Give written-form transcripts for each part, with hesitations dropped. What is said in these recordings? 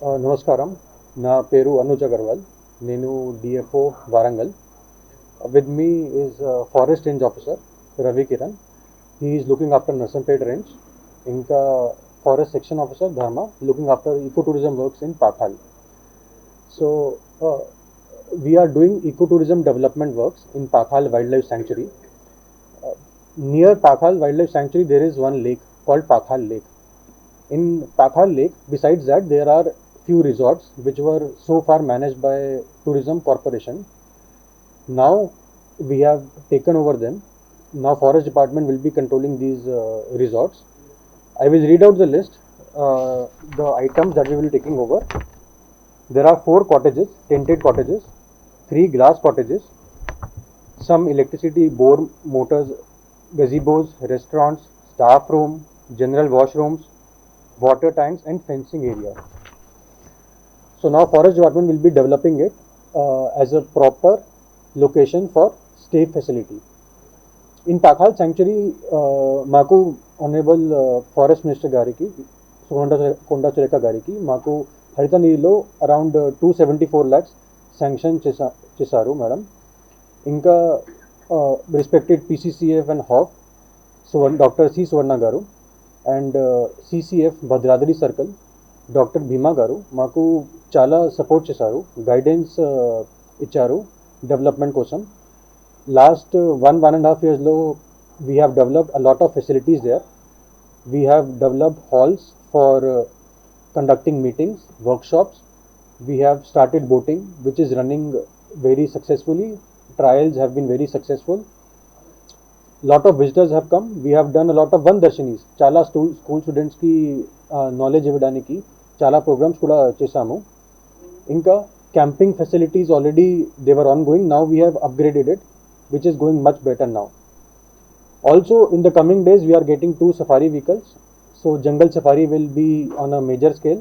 నమస్కారం. నా పేరు అనుజ్ అగర్వాల్. నేను DFO Warangal. With me is forest range officer Ravi Kiran. He is looking after Narsampet range. ఇంకా forest section officer Dharma looking after eco tourism works in Pakhal. So we are doing ecotourism development works in Pakhal Wildlife Sanctuary. Near Pakhal Wildlife Sanctuary, there is one lake called Pakhal Lake. In Pakhal Lake, besides that, there are few resorts which were so far managed by Tourism Corporation. Now we have taken over them. Now Forest Department will be controlling these resorts. I will read out the list, the items that we will be taking over. There are 4 cottages, tented cottages, 3 glass cottages, some electricity bore motors, gazebos, restaurants, staff room, general washrooms, water tanks and fencing area. So now Forest Department will be developing it as a proper location for stay facility. In Pakhal Sanctuary, మాకు honourable forest minister గారికి కొండా సురేఖ గారికి మాకు హరిత నిధిలో around 274 lakhs sanction చేశారు madam. ఇంకా respected PCCF and HOFF doctor C Suvarna గారు and CCF Bhadradri circle doctor Bhima గారు మాకు చాలా సపోర్ట్ చేశారు, గైడెన్స్ ఇచ్చారు డెవలప్మెంట్ కోసం. లాస్ట్ 1.5 yearsలో we have developed a lot of facilities there. We have developed halls for conducting meetings, workshops. We have started boating, which is running very successfully. Trials have been very successful. Lot of visitors have come. We have done a lot of Vandarshanis. Chala school students ki knowledge ఇవ్వడానికి చాలా programs కూడా చేశాము. ఇంకా camping facilities already they were ongoing. Now we have upgraded it, which is going much better now. Also in the coming days we are getting 2 safari vehicles. So jungle safari will be on a major scale,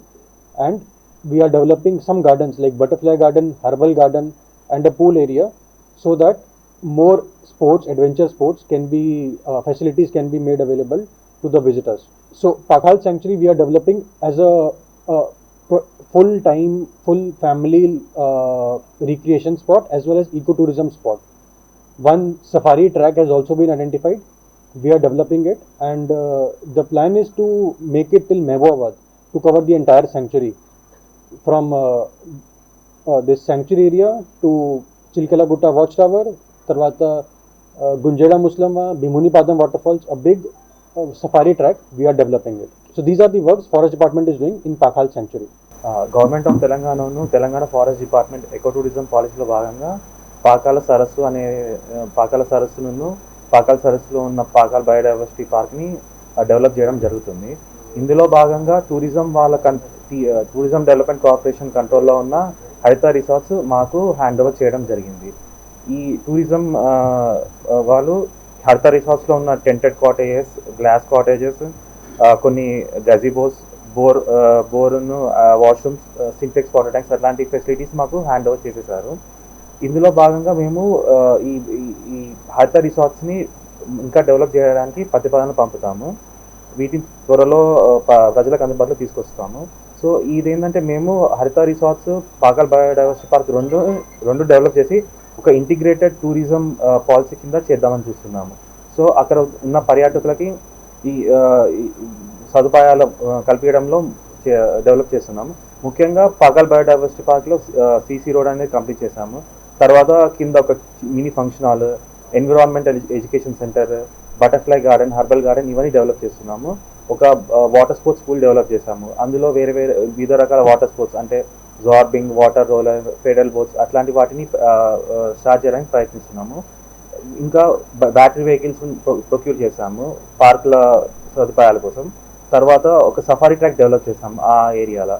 and we are developing some gardens like butterfly garden, herbal garden and a pool area, so that more sports, adventure sports can be facilities can be made available to the visitors. So Pakhal Sanctuary we are developing as a full time, full family recreation spot as well as ecotourism spot. One safari track has also been identified. We are developing it, and the plan is to make it till Mehbooabad to cover the entire sanctuary from this sanctuary area to Chilkala Gutta Watchtower, Tarvata Gunjeda Muslama, Bhimuni Padam waterfalls, a big safari track. We are developing it. So these are the works Forest Department is doing in Pakhal Sanctuary. Government of తెలంగాణను Telangana forest department eco tourism పాలసీలో భాగంగా పాకాల సరస్సులో ఉన్న Pakala biodiversity పార్క్ని develop చేయడం జరుగుతుంది. ఇందులో భాగంగా tourism development corporation కంట్రోల్లో ఉన్న హరిత రిసార్ట్స్ మాకు హ్యాండ్ ఓవర్ చేయడం జరిగింది. ఈ టూరిజం వాళ్ళు హరిత రిసార్ట్స్లో ఉన్న టెంటెడ్ కాటేజెస్, గ్లాస్ కాటేజెస్, కొన్ని గజిబోస్, బోర్ను, వాష్రూమ్స్, సింటెక్స్, వాటర్ ట్యాంక్స్ అట్లాంటి ఫెసిలిటీస్ మాకు హ్యాండ్ ఓవర్ చేసేసారు. ఇందులో భాగంగా మేము ఈ హరిత రిసార్ట్స్ని ఇంకా డెవలప్ చేయడానికి ప్రతిపాదనలు పంపుతాము. వీటిని త్వరలో ప్రజలకు అందుబాటులో తీసుకొస్తాము. సో ఇదేంటంటే మేము హరిత రిసార్ట్స్, పాకాల్ బయోడైవర్సిటీ పార్క్ రెండు డెవలప్ చేసి ఒక ఇంటిగ్రేటెడ్ టూరిజం పాలసీ కింద చేద్దామని చూస్తున్నాము. సో అక్కడ ఉన్న పర్యాటకులకి ఈ సదుపాయాలు కల్పించడంలో డెవలప్ చేస్తున్నాము. ముఖ్యంగా పాకాల్ బయోడైవర్సిటీ పార్క్లో సీసీ రోడ్ అనేది కంప్లీట్ చేశాము. తర్వాత కింద ఒక mini function hall, environmental education centre, butterfly garden, herbal garden ఇవన్నీ డెవలప్ చేస్తున్నాము. ఒక వాటర్ స్పోర్ట్స్ పూల్ డెవలప్ చేశాము. అందులో వేరే వివిధ రకాల వాటర్ స్పోర్ట్స్ అంటే జార్బింగ్, వాటర్ రోలర్, పెడల్ బోట్స్ అట్లాంటి వాటిని స్టార్ట్ చేయడానికి ప్రయత్నిస్తున్నాము. ఇంకా బ్యాటరీ వెహికల్స్ ప్రొక్యూర్ చేశాము పార్కుల సదుపాయాల కోసం. తర్వాత ఒక సఫారీ ట్రాక్ డెవలప్ చేశాము ఆ ఏరియాలో.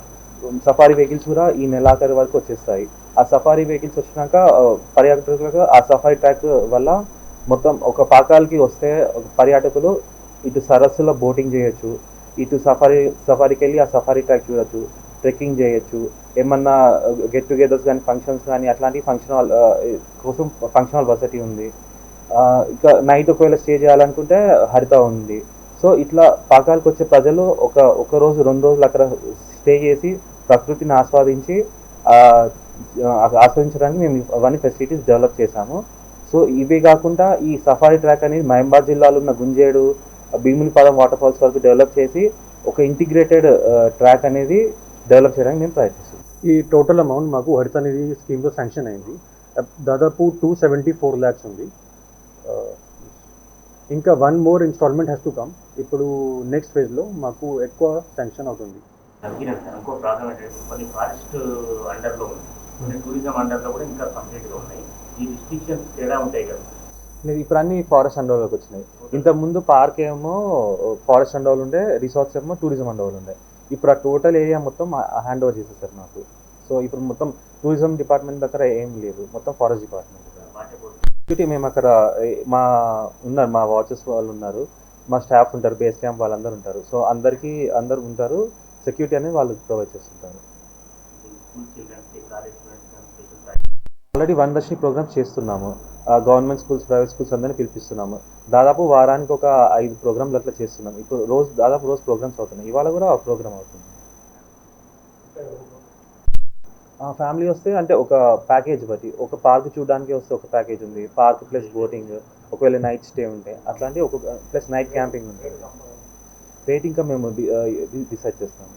సఫారీ వెహికల్స్ కూడా ఈ నెలాఖరు వరకు వచ్చేస్తాయి. ఆ సఫారీ వెహికల్స్ వచ్చినాక పర్యాటకులకు ఆ సఫారీ ట్రాక్ వల్ల మొత్తం ఒక పాకాలకి వస్తే పర్యాటకులు ఇటు సరస్సులో బోటింగ్ చేయొచ్చు, ఇటు సఫారీకి వెళ్ళి ఆ సఫారీ ట్రాక్ చూడొచ్చు, ట్రెక్కింగ్ చేయొచ్చు, ఏమన్నా గెట్ టుగెదర్స్ కానీ ఫంక్షన్స్ కానీ అట్లాంటి ఫంక్షన్ హాల్ కోసం ఫంక్షన్ హాల్ వసతి ఉంది. ఇంకా నైట్ ఒకవేళ స్టే చేయాలనుకుంటే హరిత ఉంది. సో ఇట్లా పాకాలకు వచ్చే ప్రజలు ఒక రోజు 2 రోజులు అక్కడ స్టే చేసి ప్రకృతిని ఆస్వాదించి ఆస్వాదించడానికి మేము అవన్నీ ఫెసిలిటీస్ డెవలప్ చేశాము. సో ఇవే కాకుండా ఈ సఫారీ ట్రాక్ అనేది మహబూబాబాద్ జిల్లాలో ఉన్న గుంజేడు, భీమునిపాలెం వాటర్ ఫాల్స్ వరకు డెవలప్ చేసి ఒక ఇంటిగ్రేటెడ్ ట్రాక్ అనేది డెవలప్ చేయడానికి మేము ప్రయత్నిస్తున్నాం. ఈ టోటల్ అమౌంట్ మాకు హరిత నిధి స్కీమ్లో శాంక్షన్ అయింది. దాదాపు 274 lakhs ఉంది. ఇంకా 1 more instalment has to come. ఇప్పుడు నెక్స్ట్ ఫేజ్లో మాకు ఎక్కువ శాంక్షన్ అవుతుంది. ఇంకో ప్రాబ్లం ఏంటంటే కొన్ని ఫారెస్ట్ అండర్లో ఉంది, కొన్ని టూరిజం అండర్లో కూడా ఇంకా కంప్లీట్గా ఉన్నాయి. ఈ రిస్ట్రిక్షన్స్ తేడా ఉంటాయి కదా. లేదు, ఇప్పుడు అన్ని ఫారెస్ట్ అండర్లోకి వచ్చినాయి. ఇంతకుముందు పార్క్ ఏమో ఫారెస్ట్ అండర్లు ఉండే, రిసార్ట్స్ ఏమో టూరిజం అండర్లు ఉండే. ఇప్పుడు ఆ టోటల్ ఏరియా మొత్తం హ్యాండ్ ఓవర్ చేసేసారు నాకు. సో ఇప్పుడు మొత్తం టూరిజం డిపార్ట్మెంట్ దగ్గర ఏం లేదు, మొత్తం ఫారెస్ట్ డిపార్ట్మెంట్. మేము అక్కడ మా వాచెస్ వాళ్ళు ఉన్నారు, మా స్టాఫ్ ఉంటారు, బేస్ క్యాంప్ వాళ్ళందరూ ఉంటారు. సో అందరూ ఉంటారు, సెక్యూరిటీ అనేది వాళ్ళు ప్రొవైడ్ చేస్తుంటారు. ఆల్రెడీ వనదర్శిని ప్రోగ్రామ్స్ చేస్తున్నాము. గవర్నమెంట్ స్కూల్స్, ప్రైవేట్ స్కూల్స్ అందరినీ పిలిపిస్తున్నాము. దాదాపు వారానికి ఒక 5 ప్రోగ్రాంలు అట్లా చేస్తున్నాం. ఇప్పుడు దాదాపు రోజు ప్రోగ్రామ్స్ అవుతున్నాయి. ఇవాళ కూడా ఆ ప్రోగ్రామ్ అవుతుంది. ఫ్యామిలీ వస్తే అంటే ఒక ప్యాకేజ్ బట్టి, ఒక పార్క్ చూడడానికి వస్తే ఒక ప్యాకేజ్ ఉంది, పార్క్ ప్లస్ బోటింగ్, ఒకవేళ నైట్ స్టే ఉంటే అట్లాంటి ఒక ప్లస్ నైట్ క్యాంపింగ్ ఉంటుంది. రేట్ ఇంకా మేము డిసైడ్ చేస్తాము.